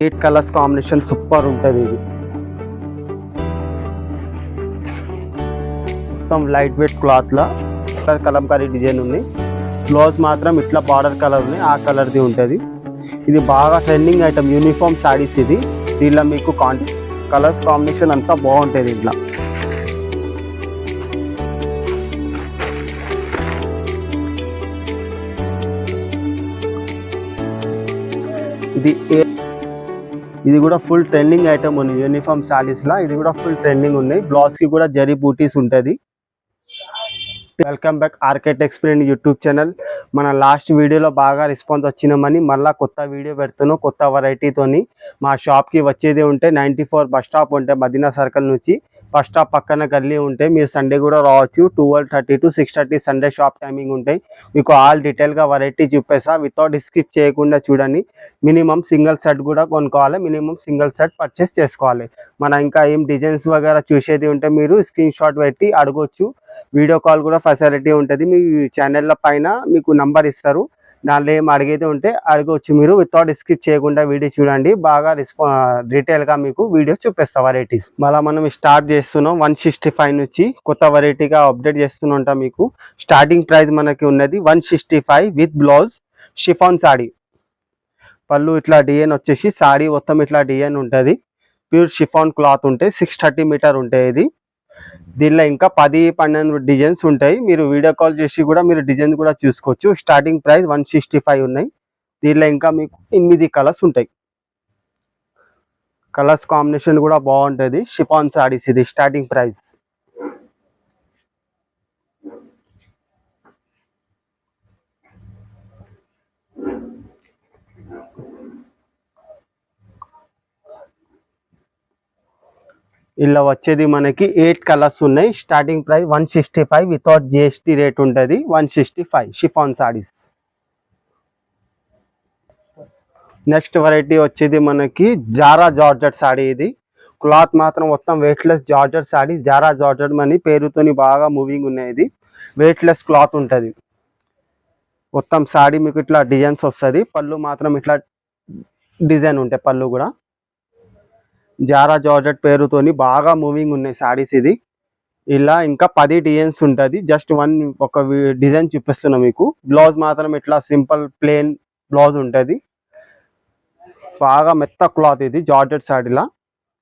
8 colours combination super ఉంటుంది. ఇది మొత్తం లైట్ వెయిట్ క్లాత్లో కలంకారీ డిజైన్ ఉంది. బ్లౌజ్ మాత్రం ఇట్లా బార్డర్ కలర్ ఉంది, ఆ కలర్ది ఉంటుంది. ఇది బాగా ట్రెండింగ్ ఐటమ్, యూనిఫామ్ శారీస్. ఇది దీనిలో మీకు కలర్స్ కాంబినేషన్ అంతా బాగుంటుంది. ఇట్లా ఇది కూడా ఫుల్ ట్రెండింగ్ ఐటమ్ ఉంది యూనిఫామ్ శారీస్ లా. ఇది కూడా ఫుల్ ట్రెండింగ్ ఉన్నాయి. బ్లౌజ్ కి కూడా జరీ బూటీస్ ఉంటుంది. Welcome back RK Techsplain YouTube channel. మన లాస్ట్ వీడియోలో బాగా రెస్పాన్స్ వచ్చినామని మళ్ళీ కొత్త వీడియో పెడుతున్నాం కొత్త వెరైటీతోని. మా షాప్కి వచ్చేది ఉంటే 94 బస్ స్టాప్ ఉంటే మదీనా సర్కిల్ నుంచి బస్ స్టాప్ పక్కన గల్లీ ఉంటే మీరు సండే కూడా రావచ్చు. 12:30 to 6:30 సండే షాప్ టైమింగ్ ఉంటాయి. మీకు ఆల్ డీటెయిల్గా వెరైటీ చూపేసా. వితౌట్ స్కిప్ చేయకుండా చూడండి. మినిమం సింగిల్ సెట్ కూడా కొనుక్కోవాలి, మినిమం సింగిల్ సెట్ పర్చేస్ చేసుకోవాలి. మన ఇంకా ఏం డిజైన్స్ వగేరా చూసేది ఉంటే మీరు స్క్రీన్ షాట్ పెట్టి అడగొచ్చు. వీడియో కాల్ కూడా ఫెసిలిటీ ఉంటుంది. మీ ఛానళ్ళ పైన మీకు నంబర్ ఇస్తారు, దాంట్లో ఏం అడిగేది ఉంటే అడగవచ్చు. మీరు వితౌట్ స్కిప్ చేయకుండా వీడియో చూడండి, బాగా డీటెయిల్గా మీకు వీడియో చూపిస్తా వెరైటీస్. మళ్ళీ మనం స్టార్ట్ చేస్తున్నాం 165 నుంచి కొత్త వెరైటీగా అప్డేట్ చేస్తుంటాం. మీకు స్టార్టింగ్ ప్రైస్ మనకి ఉన్నది 165 విత్ బ్లౌజ్ షిఫాన్ సాడీ. పళ్ళు ఇట్లా డిజైన్ వచ్చేసి సాడీ మొత్తం ఇట్లా డిజైన్ ఉంటుంది. ప్యూర్ షిఫాన్ క్లాత్ ఉంటాయి. 630 మీటర్ ఉంటాయి. ఇది దీనిలో ఇంకా 10-12 డిజైన్స్ ఉంటాయి. మీరు వీడియో కాల్ చేసి కూడా మీరు డిజైన్ కూడా చూసుకోవచ్చు. స్టార్టింగ్ ప్రైస్ 165 ఉన్నాయి. దీనిలో ఇంకా మీకు 8 కలర్స్ ఉంటాయి. కలర్స్ కాంబినేషన్ కూడా బాగుంటుంది. షిఫాన్ సారీస్ ఇది స్టార్టింగ్ ప్రైస్. ఇలా వచ్చేది మనకి 8 కలర్స్ ఉన్నాయి. Starting price 165 without GST rate ఉంటుంది. 165 షిఫాన్ సారీస్. నెక్స్ట్ వెరైటీ వచ్చేది మనకి జారా జార్జెట్ సాడీ. ఇది క్లాత్ మాత్రం మొత్తం weightless georgette saree. Zara georgette అని పేరుతోని బాగా మూవింగ్ ఉన్నాయి. ఇది వెయిట్లెస్ క్లాత్ ఉంటుంది. మొత్తం సాడీ మీకు ఇట్లా డిజైన్స్ వస్తుంది. పళ్ళు మాత్రం ఇట్లా డిజైన్ ఉంటాయి. పళ్ళు కూడా జారా జార్జెట్ పేరుతోని బాగా మూవింగ్ ఉన్నాయి సారీస్. ఇది ఇలా ఇంకా 10 డిజైన్స్ ఉంటుంది. జస్ట్ ఒక డిజైన్ చూపిస్తున్నా మీకు. బ్లౌజ్ మాత్రం ఇట్లా సింపుల్ ప్లెయిన్ బ్లౌజ్ ఉంటుంది. బాగా మెత్త క్లాత్ ఇది జార్జెట్ సాడీలా.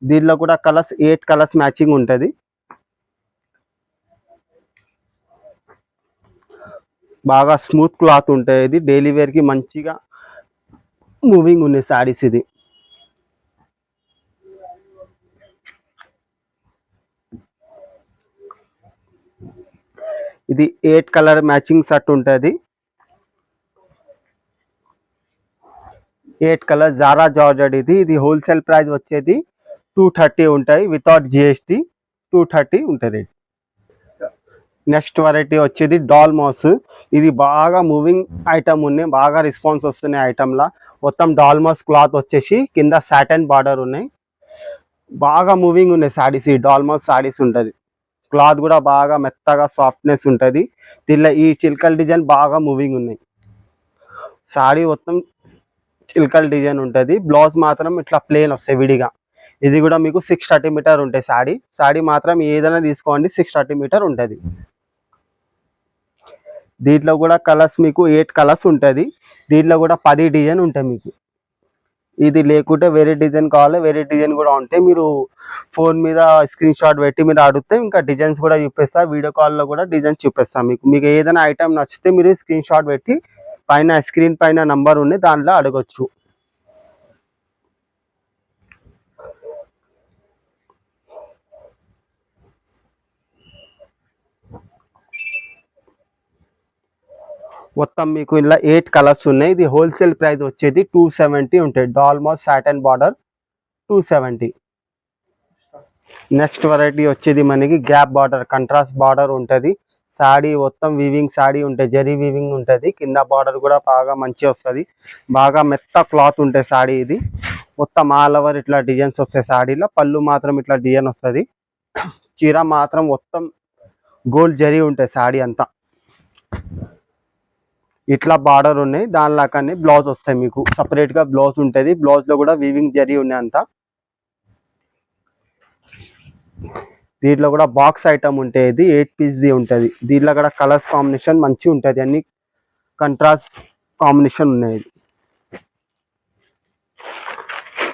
దీనిలో కూడా కలర్స్ 8 కలర్స్ మ్యాచింగ్ ఉంటుంది. బాగా స్మూత్ క్లాత్ ఉంటుంది. ఇది డైలీ వేర్కి మంచిగా మూవింగ్ ఉన్నాయి సారీస్. ఇది 8 కలర్ మ్యాచింగ్ సెట్ ఉంటుంది. 8 కలర్ జారా జార్జెట్. ఇది హోల్సేల్ ప్రైస్ వచ్చేది 230 ఉంటాయి. వితౌట్ జిఎస్టీ 230 ఉంటుంది. నెక్స్ట్ వెరైటీ వచ్చేది డాల్మాస్. ఇది బాగా మూవింగ్ ఐటమ్ ఉన్నాయి. బాగా రెస్పాన్స్ వస్తున్నాయి ఐటమ్లా. మొత్తం డాల్మాస్ క్లాత్ వచ్చేసి కింద సాటన్ బార్డర్ ఉన్నాయి. బాగా మూవింగ్ ఉన్నాయి సారీస్. ఈ డాల్మాస్ సారీస్ ఉంటుంది. క్లాత్ కూడా బాగా మెత్తగా సాఫ్ట్నెస్ ఉంటుంది. దీనిలో ఈ చిల్కల్ డిజైన్ బాగా మూవింగ్ ఉన్నాయి. సారీ మొత్తం చిల్కల్ డిజైన్ ఉంటుంది. బ్లౌజ్ మాత్రం ఇట్లా ప్లెయిన్ వస్తాయి విడిగా. ఇది కూడా మీకు 630 మీటర్ ఉంటాయి. సాడీ మాత్రం ఏదైనా తీసుకోండి 630 మీటర్ ఉంటుంది. దీంట్లో కూడా కలర్స్ మీకు 8 కలర్స్ ఉంటుంది. దీంట్లో కూడా 10 డిజైన్ ఉంటాయి మీకు. ఇది లేకుంటే వేరే డిజైన్ కావాలి, వేరే డిజైన్ కూడా ఉంటే మీరు ఫోన్ మీద స్క్రీన్ షాట్ పెట్టి మీరు అడిగితే ఇంకా డిజైన్స్ కూడా చూపిస్తా. వీడియో కాల్లో కూడా డిజైన్స్ చూపిస్తాం మీకు. మీకు ఏదైనా ఐటమ్ నచ్చితే మీరు స్క్రీన్ షాట్ పెట్టి పైన స్క్రీన్ పైన నంబర్ ఉంది, దాంట్లో అడగొచ్చు. మొత్తం మీకు ఇలా 8 కలర్స్ ఉన్నాయి. ఇది హోల్సేల్ ప్రైస్ వచ్చేది 270 ఉంటాయి. డాల్మాస్ సాటన్ బార్డర్ 270. నెక్స్ట్ వెరైటీ వచ్చేది మనకి గ్యాప్ బార్డర్, కంట్రాస్ట్ బార్డర్ ఉంటుంది. సాడీ మొత్తం వీవింగ్ సాడీ ఉంటుంది, జరీ వీవింగ్ ఉంటుంది. కింద బార్డర్ కూడా బాగా మంచి వస్తుంది. బాగా మెత్త క్లాత్ ఉంటుంది సాడీ. ఇది మొత్తం ఆల్ ఓవర్ ఇట్లా డిజైన్స్ వస్తాయి సాడీలో. పళ్ళు మాత్రం ఇట్లా డిజైన్ వస్తుంది. చీర మాత్రం మొత్తం గోల్డ్ జరీ ఉంటుంది సాడీ అంతా. ఇట్లా బార్డర్ ఉన్నాయి, దాని లాగానే బ్లౌజ్ వస్తాయి మీకు, సపరేట్ గా బ్లౌజ్ ఉంటుంది. బ్లౌజ్ లో కూడా వీవింగ్ జరీ ఉన్నాయి అంతా. దీంట్లో కూడా బాక్స్ ఐటమ్ ఉంటుంది, 8 పీస్ది ఉంటుంది. దీంట్లో కూడా కలర్స్ కాంబినేషన్ మంచిగా ఉంటుంది, అన్ని కంట్రాస్ట్ కాంబినేషన్ ఉన్నాయి.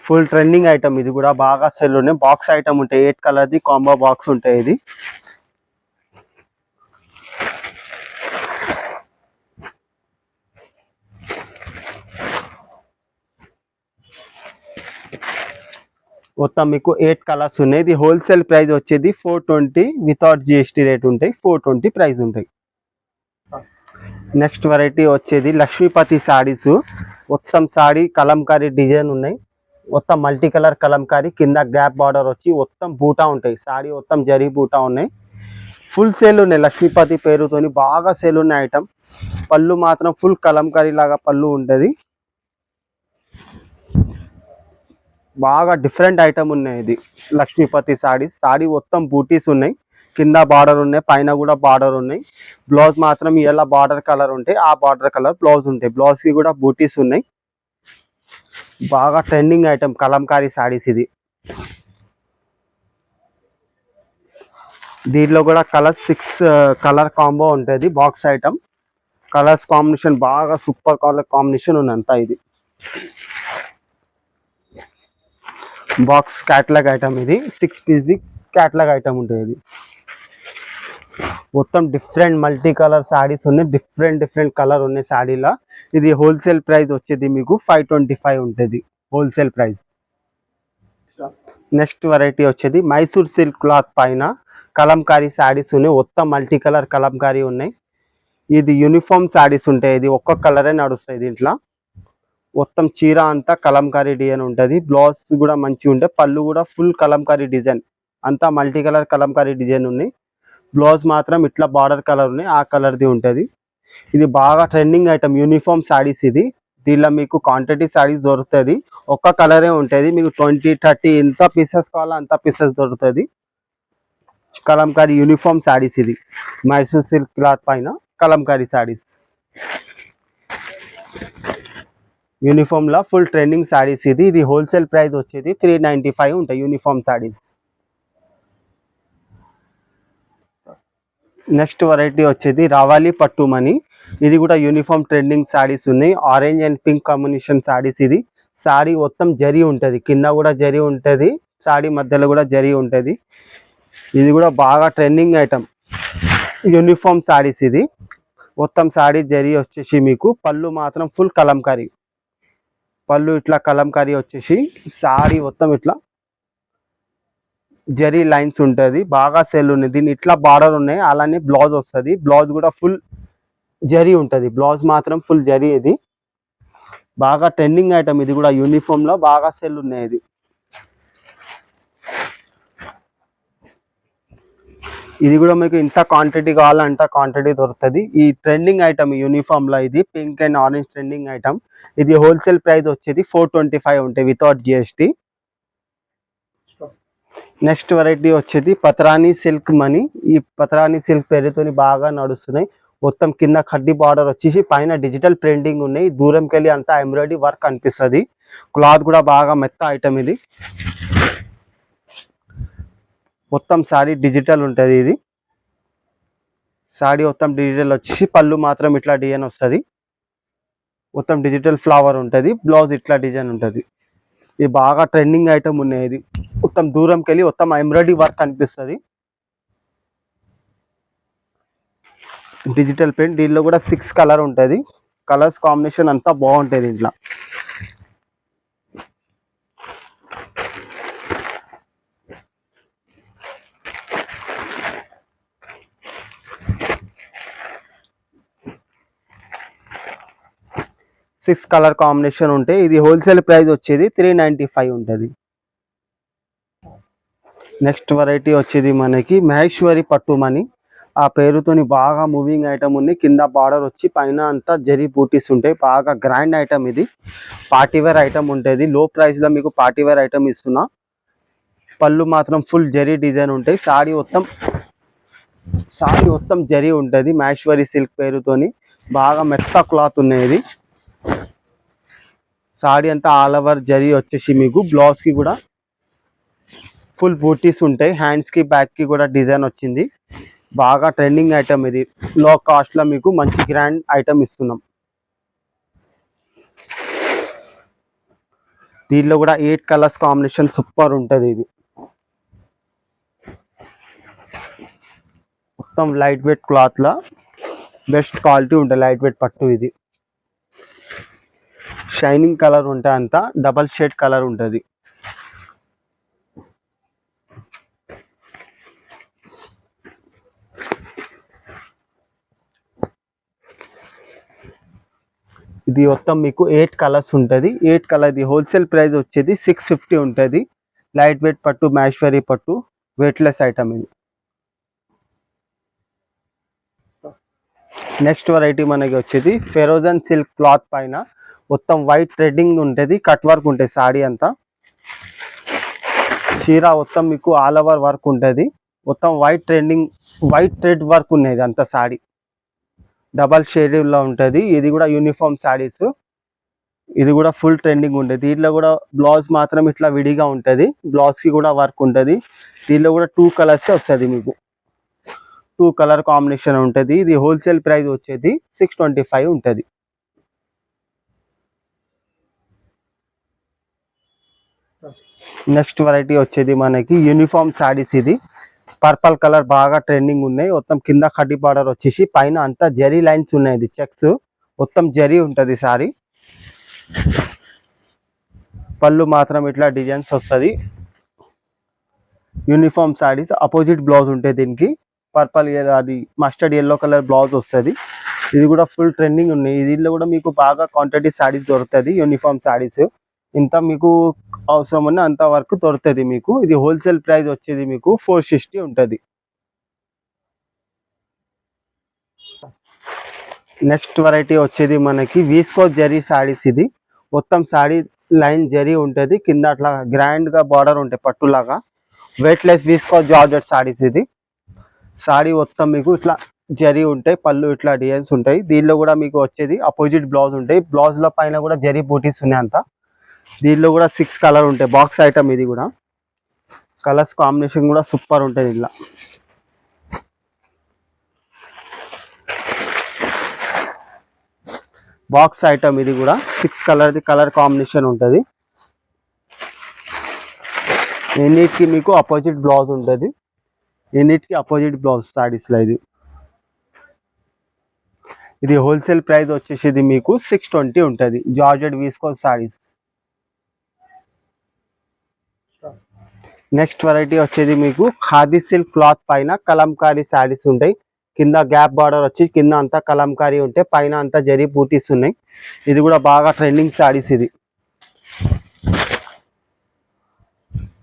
ఫుల్ ట్రెండింగ్ ఐటమ్ ఇది కూడా, బాగా సెల్ ఉన్నాయి. బాక్స్ ఐటమ్ ఉంటాయి, 8 కలర్ది కాంబో బాక్స్ ఉంటాయి. ఇది మొత్తం మీకు 8 కలర్స్ ఉన్నాయి. ఇది హోల్సేల్ ప్రైస్ వచ్చేది 420, వితౌట్ జిఎస్టీ రేట్ ఉంటాయి, 420 ప్రైస్ ఉంటాయి. నెక్స్ట్ వెరైటీ వచ్చేది లక్ష్మీపతి సారీస్. మొత్తం సారీ కలంకారీ డిజైన్ ఉన్నాయి, మొత్తం మల్టీ కలర్ కలంకారీ, కింద గ్యాప్ బార్డర్ వచ్చి మొత్తం బూటా ఉంటాయి. సారీ మొత్తం జరీ బూటా ఉన్నాయి. ఫుల్ సేల్ ఉన్నాయి, లక్ష్మీపతి పేరుతోని బాగా సేల్ ఉన్న ఐటమ్. పళ్ళు మాత్రం ఫుల్ కలంకారీ లాగా పళ్ళు ఉంటుంది. బాగా డిఫరెంట్ ఐటమ్ ఉన్నాయి. ఇది లక్ష్మీపతి సారీస్. సారీ మొత్తం బూటీస్ ఉన్నాయి, కింద బార్డర్ ఉన్నాయి, పైన కూడా బార్డర్ ఉన్నాయి. బ్లౌజ్ మాత్రం ఇలా బార్డర్ కలర్ ఉంటాయి, ఆ బార్డర్ కలర్ బ్లౌజ్ ఉంటాయి. బ్లౌజ్ కి కూడా బూటీస్ ఉన్నాయి. బాగా ట్రెండింగ్ ఐటమ్ కలంకారీ సారీస్ ఇది. దీంట్లో కూడా కలర్ 6 కలర్ కాంబో ఉంటుంది, బాక్స్ ఐటమ్. కలర్స్ కాంబినేషన్ బాగా సూపర్ కలర్ కాంబినేషన్ ఉంది అంతా. ఇది బాక్స్ క్యాటలాగ్ ఐటమ్, ఇది 6 పీస్ది క్యాటలాగ్ ఐటమ్ ఉంటుంది. ఇది మొత్తం డిఫరెంట్ మల్టీ కలర్ సారీస్ ఉన్నాయి, డిఫరెంట్ కలర్ ఉన్నాయి సారీలా. ఇది హోల్సేల్ ప్రైస్ వచ్చేది మీకు 525 ఉంటుంది హోల్సేల్ ప్రైస్. నెక్స్ట్ వెరైటీ వచ్చేది మైసూర్ సిల్క్ క్లాత్ పైన కలంకారీ సారీస్ ఉన్నాయి, మొత్తం మల్టీ కలర్ కలంకారీ ఉన్నాయి. ఇది యూనిఫామ్ సారీస్ ఉంటాయి, ఇది ఒక్క కలరే నడుస్తాయి. దీంట్లో మొత్తం చీర అంతా కలంకారీ డిజైన్ ఉంటుంది. బ్లౌజ్ కూడా మంచిగా ఉంటాయి, పళ్ళు కూడా ఫుల్ కలంకారీ డిజైన్, అంతా మల్టీ కలర్ కలంకారీ డిజైన్ ఉన్నాయి. బ్లౌజ్ మాత్రం ఇట్లా బార్డర్ కలర్ ఉన్నాయి, ఆ కలర్ది ఉంటుంది. ఇది బాగా ట్రెండింగ్ ఐటమ్, యూనిఫామ్ సారీస్ ఇది. దీనిలో మీకు క్వాంటిటీ సారీస్ దొరుకుతుంది, ఒక్క కలరే ఉంటుంది. మీకు 20, 30 ఎంత పీసెస్ కావాలో అంత పీసెస్ దొరుకుతుంది. కలంకారీ యూనిఫామ్ సారీస్ ఇది, మైసూర్ సిల్క్ క్లాత్ పైన కలంకారీ సారీస్. యూనిఫామ్ లా ఫుల్ ట్రెండింగ్ సారీస్ ఇది. ఇది హోల్సేల్ ప్రైస్ వచ్చేది 395 ఉంటాయి యూనిఫామ్ సారీస్. నెక్స్ట్ వెరైటీ వచ్చేది రావాలి పట్టుమని. ఇది కూడా యూనిఫామ్ ట్రెండింగ్ సారీస్ ఉన్నాయి, orange and pink combination saris. ఇది సారీ మొత్తం జరీ ఉంటుంది, కింద కూడా జరీ ఉంటుంది, సారీ మధ్యలో కూడా జరీ ఉంటుంది. ఇది కూడా బాగా ట్రెండింగ్ ఐటమ్, యూనిఫామ్ సారీస్. ఇది మొత్తం సారీ జరీ వచ్చేసి మీకు, పళ్ళు మాత్రం ఫుల్ కలంకారీ, పళ్ళు ఇట్లా కలంకారీ వచ్చేసి, సారీ మొత్తం ఇట్లా జరీ లైన్స్ ఉంటుంది. బాగా సెల్ ఉన్నాయి, దీన్ని ఇట్లా బార్డర్ ఉన్నాయి, అలానే బ్లౌజ్ వస్తుంది. బ్లౌజ్ కూడా ఫుల్ జరీ ఉంటుంది, బ్లౌజ్ మాత్రం ఫుల్ జరీ. ఇది బాగా ట్రెండింగ్ ఐటమ్, ఇది కూడా యూనిఫామ్ లో బాగా సెల్ ఉన్నాయి. ఇది కూడా మీకు ఇంత క్వాంటిటీ కావాలంటే క్వాంటిటీ దొరుకుతుంది. ఈ ట్రెండింగ్ ఐటమ్ యూనిఫామ్ లో, ఇది pink and orange trending item. ఇది హోల్సేల్ ప్రైస్ వచ్చేది 425 ఉంటాయి వితౌట్ జిఎస్టీ. నెక్స్ట్ వెరైటీ వచ్చేది పత్రాని సిల్క్ మనీ. ఈ పత్రాని సిల్క్ పేరుతోని బాగా నడుస్తున్నాయి. మొత్తం కింద కడ్డీ బార్డర్ వచ్చేసి, పైన డిజిటల్ ప్రింటింగ్ ఉన్నాయి. దూరంకి వెళ్ళి అంతా ఎంబ్రాయిడరీ వర్క్ అనిపిస్తుంది. క్లాత్ కూడా బాగా మెత్త ఐటమ్ ఇది. మొత్తం సారీ డిజిటల్ ఉంటుంది. ఇది సారీ మొత్తం డిజిటల్ వచ్చేసి, పళ్ళు మాత్రం ఇట్లా డిజైన్ వస్తుంది, మొత్తం డిజిటల్ ఫ్లవర్ ఉంటుంది. బ్లౌజ్ ఇట్లా డిజైన్ ఉంటుంది. ఇది బాగా ట్రెండింగ్ ఐటమ్ ఉన్నాయి. ఇది మొత్తం దూరంకి వెళ్ళి మొత్తం ఎంబ్రాయిడరీ వర్క్ అనిపిస్తుంది, డిజిటల్ ప్రింట్. దీనిలో కూడా 6 కలర్ ఉంటుంది, కలర్స్ కాంబినేషన్ అంతా బాగుంటుంది దీంట్లో. సిక్స్ కలర్ కాంబినేషన్ ఉంటాయి. ఇది హోల్సేల్ ప్రైస్ వచ్చేది 395 ఉంటుంది. నెక్స్ట్ వెరైటీ వచ్చేది మనకి మహేశ్వరి పట్టుమని. ఆ పేరుతోని బాగా మూవింగ్ ఐటమ్ ఉంది. కింద బార్డర్ వచ్చి, పైన అంతా జరీ బూటీస్ ఉంటాయి. బాగా గ్రాండ్ ఐటమ్ ఇది, పార్టీవేర్ ఐటమ్ ఉంటుంది. లో ప్రైస్ లో మీకు పార్టీవేర్ ఐటమ్ ఇస్తున్నా. పళ్ళు మాత్రం ఫుల్ జరీ డిజైన్ ఉంటాయి. సారీ మొత్తం జరీ ఉంటుంది, మహేశ్వరి సిల్క్ పేరుతోని. బాగా మెత్త క్లాత్ ఉన్నాయి. ఇది సాడీ అంతా ఆల్ ఓవర్ జరీ వచ్చేసి మీకు బ్లౌజ్ కి కూడా ఫుల్ బూటీస్ ఉంటాయి. హ్యాండ్స్ కి బ్యాక్ కి కూడా డిజైన్ వచ్చింది. బాగా ట్రెండింగ్ ఐటమ్ ఇది. లో కాస్ట్ లో మీకు మంచి గ్రాండ్ ఐటమ్ ఇస్తున్నాం. దీనిలో కూడా 8 కలర్స్ కాంబినేషన్ సూపర్ ఉంటుంది. ఇది మొత్తం లైట్ వెయిట్ క్లాత్ లా బెస్ట్ క్వాలిటీ ఉంటుంది. లైట్ వెయిట్ పట్టు. ఇది షైనింగ్ కలర్ ఉంటాయి. అంతా డబల్ షేడ్ కలర్ ఉంటుంది. ఇది మొత్తం మీకు 8 కలర్స్ ఉంటుంది. 8 కలర్. ఇది హోల్సేల్ ప్రైస్ వచ్చేది 650 ఉంటుంది. లైట్ వెయిట్ పట్టు, మ్యాష్వరీ పట్టు, వెయిట్లెస్ ఐటమ్ ఇది. నెక్స్ట్ వెరైటీ మనకి వచ్చేది ఫెరోజన్ సిల్క్ క్లాత్ పైన మొత్తం వైట్ థ్రెడ్డింగ్ ఉంటుంది. కట్ వర్క్ ఉంటుంది. సాడీ అంతా చీర మొత్తం మీకు ఆల్ ఓవర్ వర్క్ ఉంటుంది. మొత్తం వైట్ థ్రెడ్ వర్క్ ఉన్నది అంత సాడీ. డబల్ షేడ్ లో ఉంటుంది. ఇది కూడా యూనిఫామ్ సాడీస్. ఇది కూడా ఫుల్ ట్రెండింగ్ ఉంటుంది. దీంట్లో కూడా బ్లౌజ్ మాత్రం ఇట్లా విడిగా ఉంటుంది. బ్లౌజ్ కి కూడా వర్క్ ఉంటుంది. దీనిలో కూడా 2 కలర్స్ వస్తుంది. మీకు 2 కలర్ కాంబినేషన్ ఉంటుంది. ఇది హోల్సేల్ ప్రైస్ వచ్చేది 625 ఉంటుంది. నెక్స్ట్ వెరైటీ వచ్చేది మనకి యూనిఫామ్ సాడీస్. ఇది పర్పల్ కలర్ బాగా ట్రెండింగ్ ఉన్నాయి. మొత్తం కింద కడ్డీ బార్డర్ వచ్చేసి పైన అంతా జరీ లైన్స్ ఉన్నాయి. ఇది చెక్స్ మొత్తం జరీ ఉంటుంది. సారీ పళ్ళు మాత్రం ఇట్లా డిజైన్స్ వస్తుంది. యూనిఫామ్ సాడీస్ అపోజిట్ బ్లౌజ్ ఉంటాయి. దీనికి పర్పల్ అది మస్టర్డ్ ఎల్లో కలర్ బ్లౌజ్ వస్తుంది. ఇది కూడా ఫుల్ ట్రెండింగ్ ఉన్నాయి. దీనిలో కూడా మీకు బాగా క్వాంటిటీ సాడీస్ దొరుకుతుంది. యూనిఫామ్ సాడీస్ ఇంత మీకు అవసరం ఉన్న అంత వరకు దొరుకుతుంది మీకు. ఇది హోల్సేల్ ప్రైస్ వచ్చేది మీకు 460 ఉంటుంది. నెక్స్ట్ వెరైటీ వచ్చేది మనకి వీస్కోస్ జరీ సాడీస్. ఇది మొత్తం సాడీ లైన్ జరీ ఉంటుంది. కింద అట్లా గ్రాండ్ గా బార్డర్ ఉంటాయి పట్టులాగా. Weightless వీస్కోస్ georgette సాడీస్. ఇది సాడీ మొత్తం మీకు ఇట్లా జరీ ఉంటాయి. పళ్ళు ఇట్లా డిజైన్స్ ఉంటాయి. దీనిలో కూడా మీకు వచ్చేది అపోజిట్ బ్లౌజ్ ఉంటాయి. బ్లౌజ్ లో పైన కూడా జరీ బూటీస్ ఉన్నాయి అంతా. దీనిలో కూడా 6 కలర్ ఉంటాయి. Box item. ఇది కూడా కలర్స్ కాంబినేషన్ కూడా సూపర్ ఉంటుంది. ఇలా బాక్స్ ఐటమ్. ఇది కూడా 6 కలర్ది కలర్ కాంబినేషన్ ఉంటుంది. ఎన్నిటికి మీకు అపోజిట్ బ్లౌజ్ ఉంటుంది. ఎన్నిటికి అపోజిట్ బ్లౌజ్ సాడీస్లో. ఇది హోల్సేల్ ప్రైస్ వచ్చేసి మీకు 620 ఉంటుంది. జార్జెట్ వీస్కోస్ సాడీస్. నెక్స్ట్ వెరైటీ వచ్చేది మీకు ఖాదీ సిల్క్ క్లాత్ పైన కలంకారీ సాడీస్ ఉంటాయి. కింద గ్యాప్ బార్డర్ వచ్చి కింద అంతా కలంకారీ ఉంటాయి. పైన అంతా జరీ బూటీస్ ఉన్నాయి. ఇది కూడా బాగా ట్రెండింగ్ సాడీస్. ఇది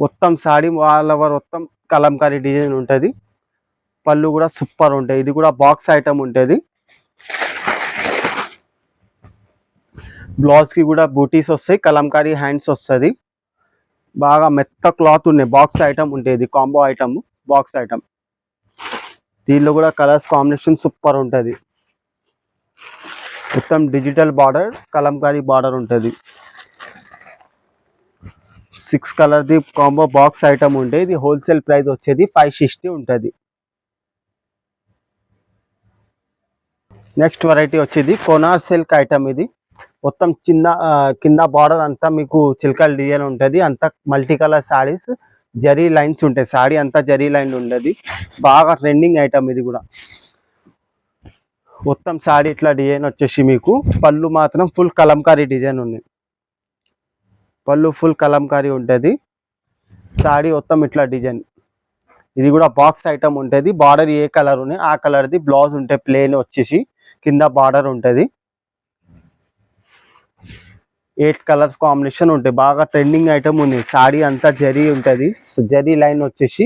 మొత్తం సాడీ ఆల్ ఓవర్ మొత్తం కలంకారీ డిజైన్ ఉంటుంది. పళ్ళు కూడా సూపర్ ఉంటాయి. ఇది కూడా బాక్స్ ఐటమ్ ఉంటుంది. బ్లౌజ్ కి కూడా బూటీస్ వస్తాయి. కలంకారీ హ్యాండ్స్ వస్తుంది. బాగా మెత్త క్లాత్ ఉన్నాయి. బాక్స్ ఐటమ్ ఉంటుంది. ఇది కాంబో ఐటమ్, బాక్స్ ఐటమ్. దీనిలో కూడా కలర్స్ కాంబినేషన్ సూపర్ ఉంటుంది. మొత్తం డిజిటల్ బార్డర్, కలంకారీ బార్డర్ ఉంటుంది. 6 కలర్ది కాంబో బాక్స్ ఐటమ్ ఉంటే ఇది హోల్సేల్ ప్రైస్ వచ్చేది 560 ఉంటుంది. నెక్స్ట్ వెరైటీ వచ్చేది కోనార్ సిల్క్ ఐటమ్. ఇది మొత్తం చిన్న కింద బార్డర్ అంతా మీకు చిల్కల్ డిజైన్ ఉంటుంది. అంతా మల్టీ కలర్ సాడీస్, జరీ లైన్స్ ఉంటాయి. సాడీ అంతా జరీ లైన్ ఉండదు. బాగా ట్రెండింగ్ ఐటమ్. ఇది కూడా మొత్తం సాడీ ఇట్లా డిజైన్ వచ్చేసి మీకు పళ్ళు మాత్రం ఫుల్ కలంకారీ డిజైన్ ఉంది. పళ్ళు ఫుల్ కలంకారీ ఉంటుంది. సాడీ మొత్తం ఇట్లా డిజైన్. ఇది కూడా బాక్స్ ఐటమ్ ఉంటుంది. బార్డర్ ఏ కలర్ ఉన్నాయి ఆ కలర్ది బ్లౌజ్ ఉంటాయి. ప్లేన్ వచ్చేసి కింద బార్డర్ ఉంటుంది. 8 కలర్స్ కాంబినేషన్ ఉంటాయి. బాగా ట్రెండింగ్ ఐటమ్ ఉంది. సాడీ అంతా జరీ ఉంటుంది. జరీ లైన్ వచ్చేసి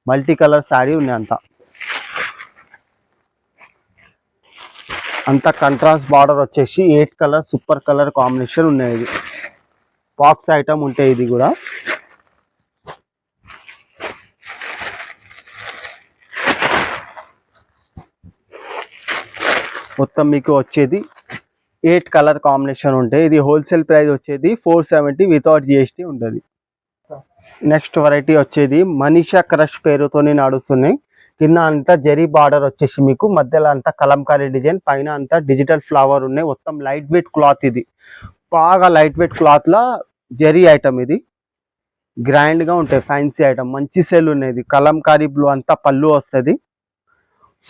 మల్టీ కలర్ సాడీ ఉంది. అంతా కంట్రాస్ట్ బార్డర్ వచ్చేసి 8 కలర్ సూపర్ కలర్ కాంబినేషన్ ఉన్నాయి. ఇది బాక్స్ ఐటమ్ ఉంటాయి. ఇది కూడా మొత్తం మీకు వచ్చేది 8 కలర్ కాంబినేషన్ ఉంటాయి. ఇది హోల్సేల్ ప్రైస్ వచ్చేది 470 వితౌట్ జిఎస్టీ ఉంటుంది. నెక్స్ట్ వెరైటీ వచ్చేది మనీషా క్రష్ పేరుతోని నడుస్తున్నాయి. కింద అంతా జరీ బార్డర్ వచ్చేసి మీకు మధ్యలో అంతా కలంకారీ డిజైన్, పైన అంతా డిజిటల్ ఫ్లవర్ ఉన్నాయి. మొత్తం లైట్ వెయిట్ క్లాత్, ఇది బాగా లైట్ వెయిట్ క్లాత్ లా జరీ ఐటమ్. ఇది గ్రాండ్ గా ఉంటాయి, ఫ్యాన్సీ ఐటమ్, మంచి సేల్ ఉన్నది. కలంకారీ బ్లూ అంతా పళ్ళు వస్తుంది.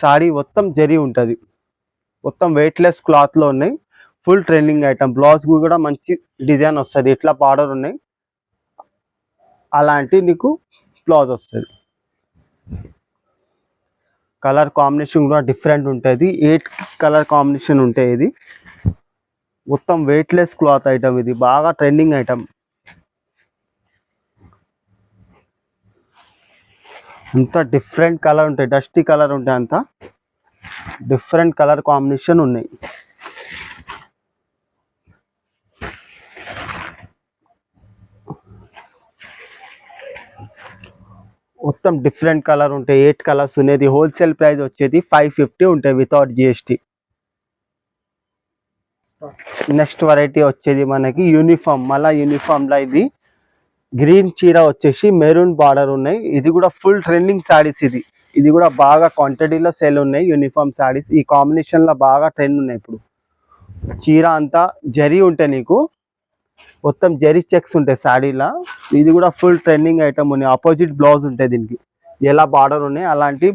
సారీ మొత్తం జరీ ఉంటుంది, మొత్తం వెయిట్లెస్ క్లాత్ లో ఉన్నాయి. Full trending item. బ్లౌజ్ కూడా మంచి డిజైన్ వస్తుంది, ఇట్లా బార్డర్ ఉన్నాయి, అలాంటి నీకు బ్లౌజ్ వస్తుంది. కలర్ కాంబినేషన్ కూడా డిఫరెంట్ ఉంటుంది. 8 కలర్ కాంబినేషన్ ఉంటాయి. ఇది మొత్తం వెయిట్లెస్ క్లాత్ ఐటమ్, ఇది బాగా ట్రెండింగ్ ఐటమ్. అంతా డిఫరెంట్ కలర్ ఉంటాయి, డస్టీ కలర్ ఉంటాయి, అంతా డిఫరెంట్ కలర్ కాంబినేషన్ ఉన్నాయి. మొత్తం డిఫరెంట్ కలర్ ఉంటాయి, 8 కలర్స్ ఉన్నాయి. హోల్సేల్ ప్రైస్ వచ్చేది 550 ఉంటాయి వితౌట్ జిఎస్టీ. నెక్స్ట్ వెరైటీ వచ్చేది మనకి యూనిఫామ్. మళ్ళీ యూనిఫామ్లో ఇది గ్రీన్ చీర వచ్చేసి మెరూన్ బార్డర్ ఉన్నాయి. ఇది కూడా ఫుల్ ట్రెండింగ్ శారీస్. ఇది కూడా బాగా క్వాంటిటీలో సేల్ ఉన్నాయి. యూనిఫామ్ శారీస్ ఈ కాంబినేషన్లో బాగా ట్రెండ్ ఉన్నాయి. ఇప్పుడు చీర అంతా జరీ ఉంటాయి, నీకు మొత్తం జరీ చెక్స్ ఉంటాయి శారీలా. ఇది కూడా ఫుల్ ట్రెండింగ్ ఐటమ్ ఉన్నాయి. ఆపోజిట్ బ్లౌజ్ ఉంటాయి, దీనికి ఎలా బార్డర్ ఉన్నాయి అలాంటి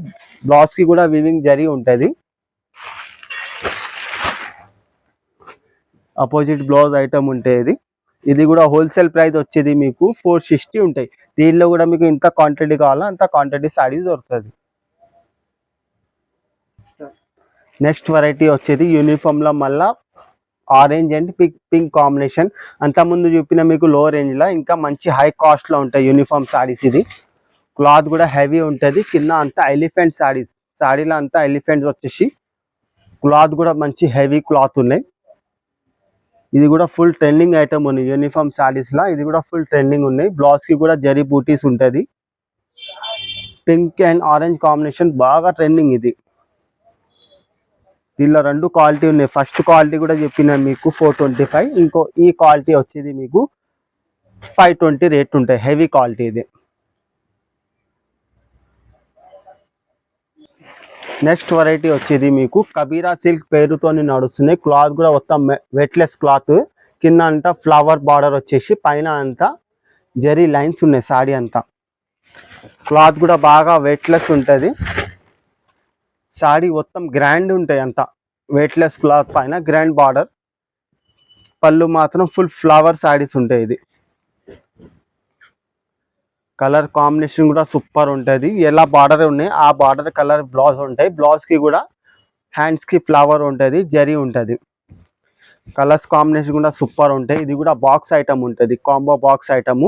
బ్లౌజ్కి కూడా వీవింగ్ జరీ ఉంటుంది. ఆపోజిట్ బ్లౌజ్ ఐటమ్ ఉంటాయి. ఇది కూడా హోల్సేల్ ప్రైస్ వచ్చేది మీకు 460 ఉంటాయి. దీనిలో కూడా మీకు ఇంత క్వాంటిటీ కావాలా అంత క్వాంటిటీ శారీస్ దొరుకుతుంది. నెక్స్ట్ వెరైటీ వచ్చేది యూనిఫామ్లో మళ్ళా ఆరెంజ్ అండ్ పింక్ కాంబినేషన్. అంతకుముందు చూపిన మీకు లో రేంజ్లో ఇంకా మంచి హై కాస్ట్లో ఉంటాయి యూనిఫామ్ శారీస్. ఇది క్లాత్ కూడా హెవీ ఉంటుంది. కింద అంతా ఎలిఫెంట్ శారీస్, శారీలో అంతా ఎలిఫెంట్స్ వచ్చేసి క్లాత్ కూడా మంచి హెవీ క్లాత్ ఉన్నాయి. ఇది కూడా ఫుల్ ట్రెండింగ్ ఐటమ్ ఉంది యూనిఫామ్ శారీస్లా. ఇది కూడా ఫుల్ ట్రెండింగ్ ఉన్నాయి. బ్లౌజ్కి కూడా జరీ బూటీస్ ఉంటుంది. పింక్ అండ్ ఆరెంజ్ కాంబినేషన్ బాగా ట్రెండింగ్. ఇది దీనిలో 2 క్వాలిటీ ఉన్నాయి. ఫస్ట్ క్వాలిటీ కూడా చెప్పిన మీకు 425, ఇంకో ఈ క్వాలిటీ వచ్చేది మీకు 520 రేట్ ఉంటాయి, హెవీ క్వాలిటీ. ఇది నెక్స్ట్ వెరైటీ వచ్చేది మీకు కబీరా సిల్క్ పేరుతో నడుస్తున్నాయి. క్లాత్ కూడా మొత్తం వెయిట్లెస్ క్లాత్. కింద అంతా ఫ్లవర్ బార్డర్ వచ్చేసి పైన అంతా జరీ లైన్స్ ఉన్నాయి. సాడీ అంతా క్లాత్ కూడా బాగా వెయిట్లెస్ ఉంటుంది. సాడీ మొత్తం గ్రాండ్ ఉంటాయి, అంతా వెయిట్లెస్ క్లాత్ పైన గ్రాండ్ బార్డర్. పళ్ళు మాత్రం ఫుల్ ఫ్లవర్ సాడీస్ ఉంటాయి. ఇది కలర్ కాంబినేషన్ కూడా సూపర్ ఉంటుంది. ఎలా బార్డర్ ఉన్నాయి ఆ బార్డర్ కలర్ బ్లౌజ్ ఉంటాయి. బ్లౌజ్కి కూడా హ్యాండ్స్కి ఫ్లవర్ ఉంటుంది, జరీ ఉంటుంది. కలర్స్ కాంబినేషన్ కూడా సూపర్ ఉంటాయి. ఇది కూడా బాక్స్ ఐటమ్ ఉంటుంది, కాంబో బాక్స్ ఐటమ్.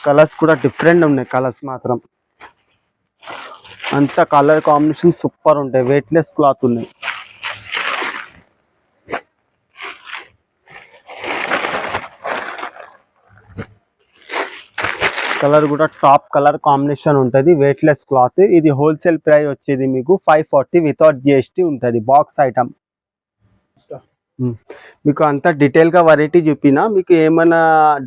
కలర్స్ కూడా డిఫరెంట్ ఉన్నాయి, కలర్స్ మాత్రం అంత కలర్ కాంబినేషన్ సూపర్ ఉంటాయి. వెయిట్లెస్ క్లాత్ ఉన్నాయి. కలర్ కూడా టాప్ కలర్ కాంబినేషన్ ఉంటుంది, వెయిట్లెస్ క్లాత్. ఇది హోల్సేల్ ప్రైస్ వచ్చేది మీకు 540 వితౌట్ జిఎస్టీ ఉంటుంది. Box item. మీకు అంతా డీటెయిల్గా వెరైటీ చూపినా. మీకు ఏమైనా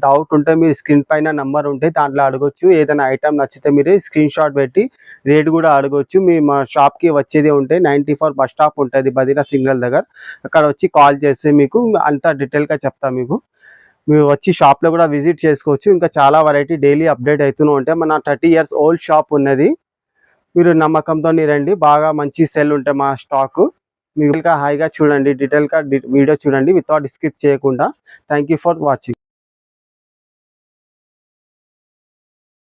డౌట్ ఉంటే మీరు స్క్రీన్ పైన నెంబర్ ఉంటే దాంట్లో అడగొచ్చు. ఏదైనా ఐటమ్ నచ్చితే మీరు స్క్రీన్ షాట్ పెట్టి రేట్ కూడా అడగొచ్చు. మా షాప్కి వచ్చేది ఉంటే 94 బస్ స్టాప్ ఉంటుంది బదినా సిగ్నల్ దగ్గర. అక్కడ వచ్చి కాల్ చేస్తే మీకు అంతా డీటెయిల్గా చెప్తాను. మీరు వచ్చి షాప్లో కూడా విజిట్ చేసుకోవచ్చు. ఇంకా చాలా వెరైటీ డైలీ అప్డేట్ అవుతూనే ఉంటాయి. మన 30 years ఓల్డ్ షాప్ ఉన్నది. మీరు నమ్మకంతో రండి, బాగా మంచి సెల్ ఉంటాయి మా స్టాక్. మీరు హాయిగా చూడండి, డీటెయిల్గా వీడియో చూడండి వితౌట్ స్కిప్ చేయకుండా. Thank you for watching.